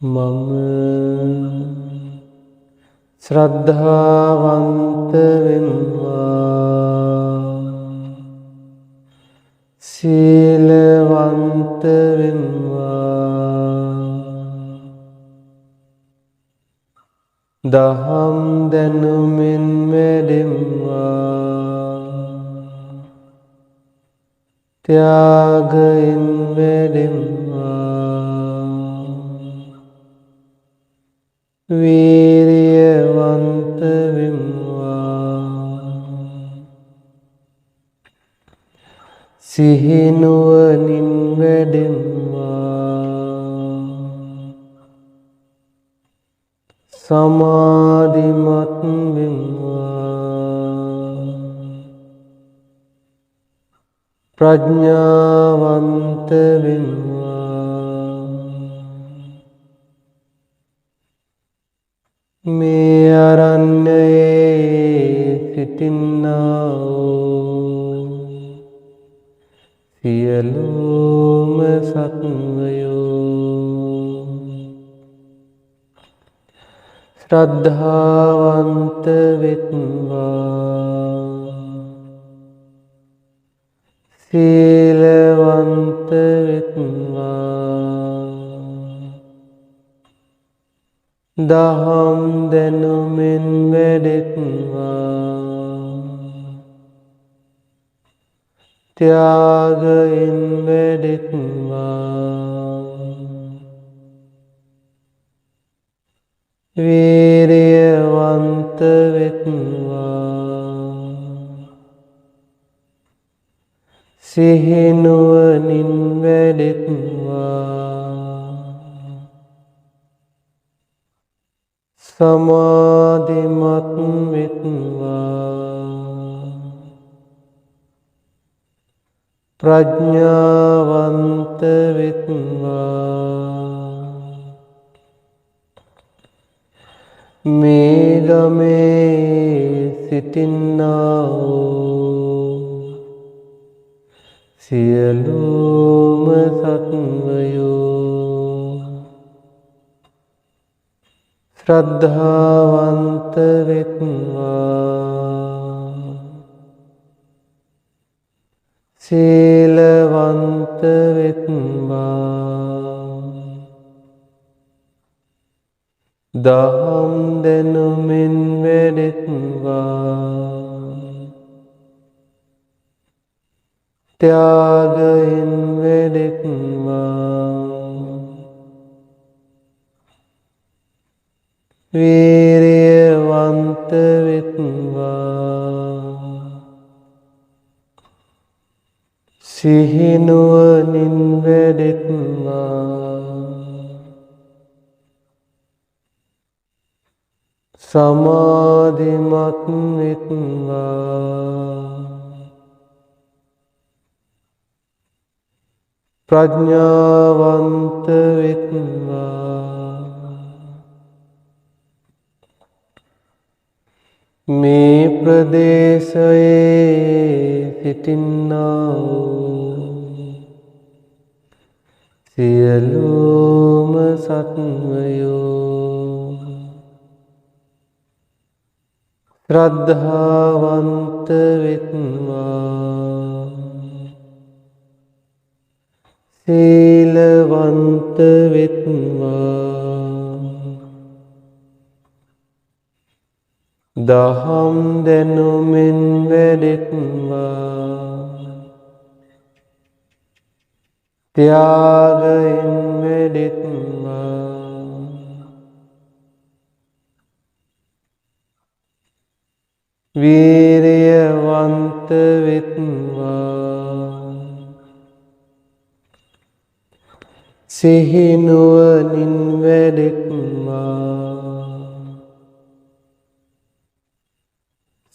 මම ශ්‍රද්ධාවන්ත වෙම්වා සීලවන්ත වෙම්වා දහම් දැනුමින් වැඩෙම්වා ත්‍යාගයෙන් වැඩෙම්වා වීරියවන්ත වෙම්වා සිහිනුවණින් වැඩෙම්වා සමාධිමත් වෙම්වා ප්‍රඥාවන්ත වෙම්වා මේ අරණ්‍යයේ සිටින්නා වූ සියලුම සත්වයෝ ශ්‍රද්ධාවන්ත වෙත්වා සීලවන්ත වෙත්වා දහම් දැනුමින් වැඩෙත්වා ත්‍යාගයෙන් වැඩෙත්වා වීරියවන්ත වෙත්වා සිහිනුවණින් වැඩෙත්වා සමාධිමත් වෙත්වා ප්‍රඥාවන්ත වෙත්වා මේ ගමේ සිටින්නා වූ සියලුම සත්වයෝ ශ්‍රද්ධාවන්ත වෙත්වා සීලවන්ත වෙත්වා දහම් දැනුමින් වැඩෙත්වා ත්‍යාගයෙන් වැඩෙත්වා වීරියවන්ත වෙත්වා සිහිනුවණින් වැඩෙත්වා සමාධිමත් වෙත්වා ප්‍රඥාවන්ත වෙත්වා මේ ප්‍රදේශයේ සිටින්නා වූ සියලුම සත්වයෝ ශ්‍රද්ධාවන්ත වෙත්වා සීලවන්ත වෙත්වා දහම් දැනුමින් වැඩෙත්වා ත්‍යාගයෙන් වැඩෙත්වා වීරියවන්ත වෙත්වා සිහිනුවණින් වැඩෙත්වා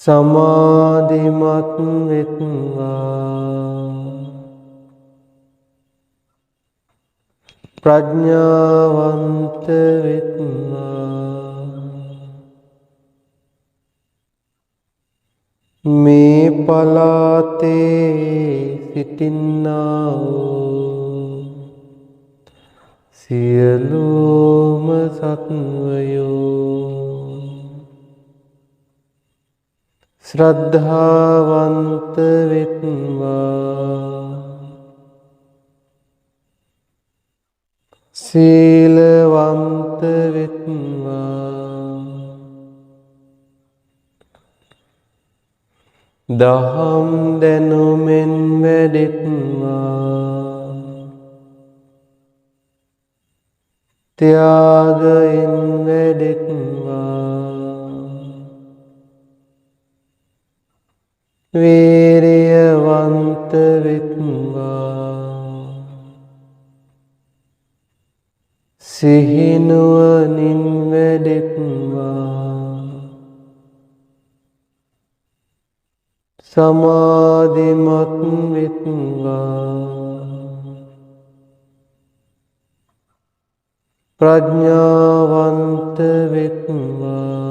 සමාධිමත් වෙත්වා ප්‍රඥාවන්ත වෙත්වා මේ පලාතේ සිටින්නා වූ සියලුම සත්වයෝ ශ්‍රද්ධාවන්ත වෙත්වා සීලවන්ත වෙත්වා දහම් දැනුමෙන් වැඩෙත්වා ත්‍යාගයෙන් වැඩෙත්වා වීරියවන්ත වෙත්වා සිහිනුවණින් වැඩෙත්වා සමාධිමත් වෙත්වා ප්‍රඥාවන්ත වෙත්වා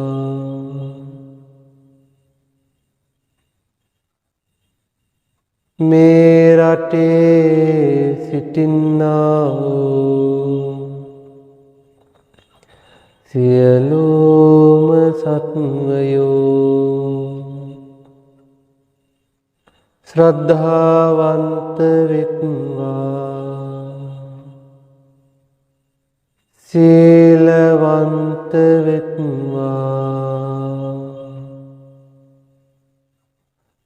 මේ රටේ සිටින්නා වූ සියලුම සත්වයෝ ශ්‍රද්ධාවන්ත වෙත්වා සීලවන්ත වෙත්වා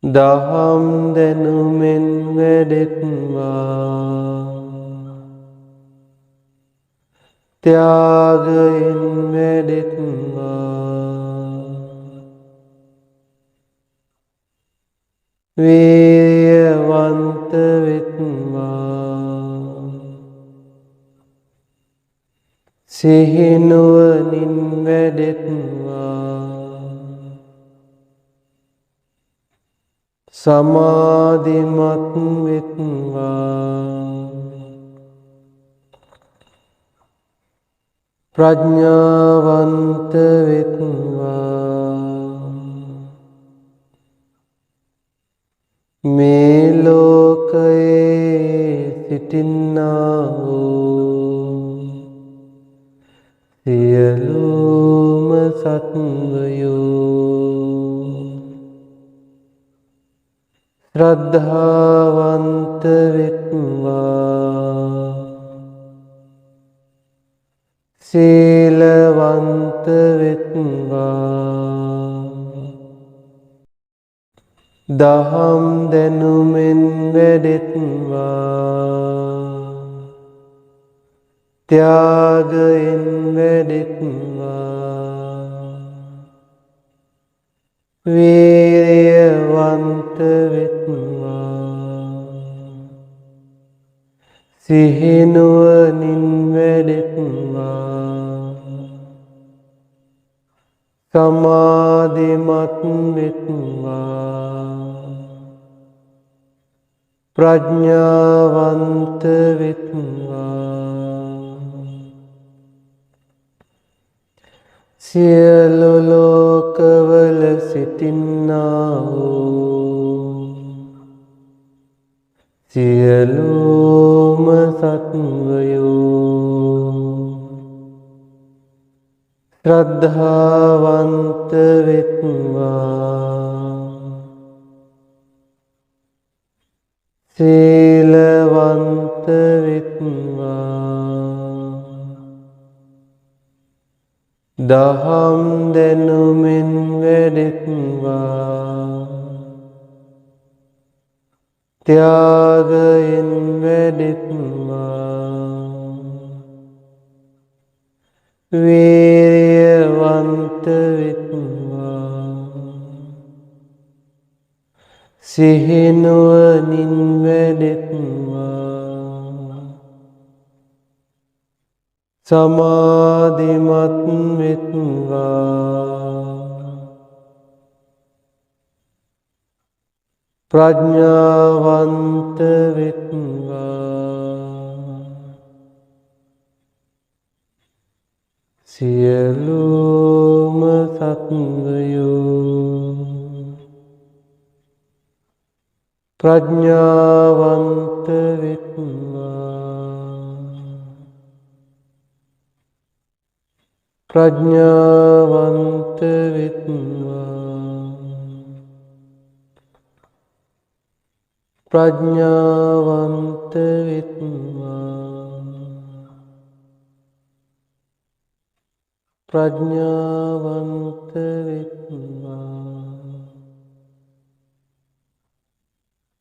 දහම් දැනුමෙන් වැඩෙත්වා ත්‍යාගයෙන් වැඩෙත්වා වීරියවන්ත වෙත්වා සිහිනුවණින් වැඩෙත්වා සමාධිමත් වෙත්වා ප්‍රඥාවන්ත වෙත්වා මේ ලෝකයේ සිටින්නා වූ සියලුම සත්වයෝ ශ්‍රද්ධාවන්ත වෙත්වා සීලවන්ත වෙත්වා දහම් දැනුමෙන් වැඩෙත්වා ත්‍යාගයෙන් වැඩෙත්වා වීරියවන්ත වෙත්වා සිහිනුවණින් වැඩෙත්වා සමාධිමත් වෙත්වා ප්‍රඥාවන්ත වෙත්වා සියලු ලෝකවල සිටින්නා වූ සියලුම සත්වයෝ ශ්‍රද්ධාවන්ත වෙත්වා සීලවන්ත වෙත්වා දහම් දැනුමෙන් වැඩෙත්වා ත්‍යාගයෙන් වැඩෙත්වා වීරියවන්ත වෙත්වා සිහිනුවණින් වැඩෙත්වා සමාධිමත් වෙත්වා ප්‍රඥාවන්ත වෙත්වා සියලුම සත්වයෝ ප්‍රඥාවන්ත වෙත්වා ප්‍රඥාවන්ත වෙත්වා ප්‍රඥාවන්ත වෙත්වා ප්‍රඥාවන්ත වෙත්වා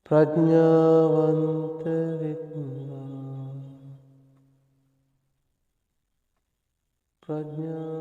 ප්‍රඥාවන්ත වෙත්වා ප්‍රඥා